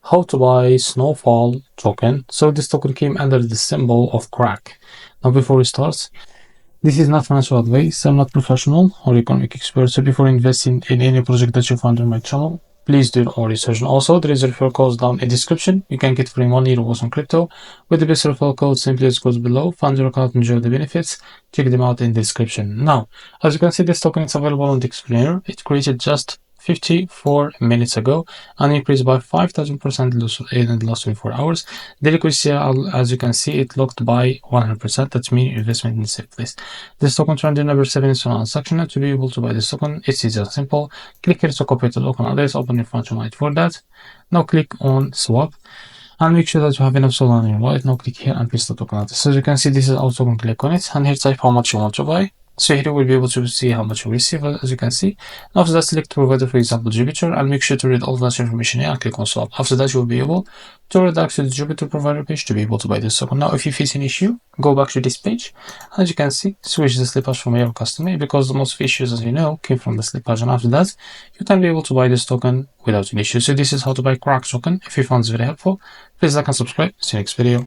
how to buy Snowfall token. So this token came under the symbol of crack. Now before we start, this is not financial advice. I'm not professional or economic expert. So before investing in any project that you find on my channel, please do your own research. And also, there is a referral code down in the description. You can get free money rewards on crypto with the best referral code. Simply as goes below. Fund your account, enjoy the benefits. Check them out in the description. Now, as you can see, this token is available on the explainer. It created just 54 minutes ago and increased by 5,000% in the last 24 hours. The liquidity, as you can see, it locked by 100%. That means investment in a safe place. This token trend number 7 is on section. To be able to buy this token, it's easy and simple. Click here to copy the token address, open your function wallet for that. Now click on swap and make sure that you have enough SOL on your wallet. Now click here and paste the token address. So as you can see, this is our token. Click on it and here type how much you want to buy. So here you will be able to see how much you receive, as you can see. After that, select provider, for example, Jupiter, and make sure to read all that information here and click on swap. After that, you will be able to read access the Jupiter provider page to be able to buy this token. Now, if you face an issue, go back to this page. As you can see, switch the slippage from your customer because the most issues, as you know, came from the slippage. And after that, you can be able to buy this token without an issue. So this is how to buy crack token. If you found this very helpful, please like and subscribe. See you next video.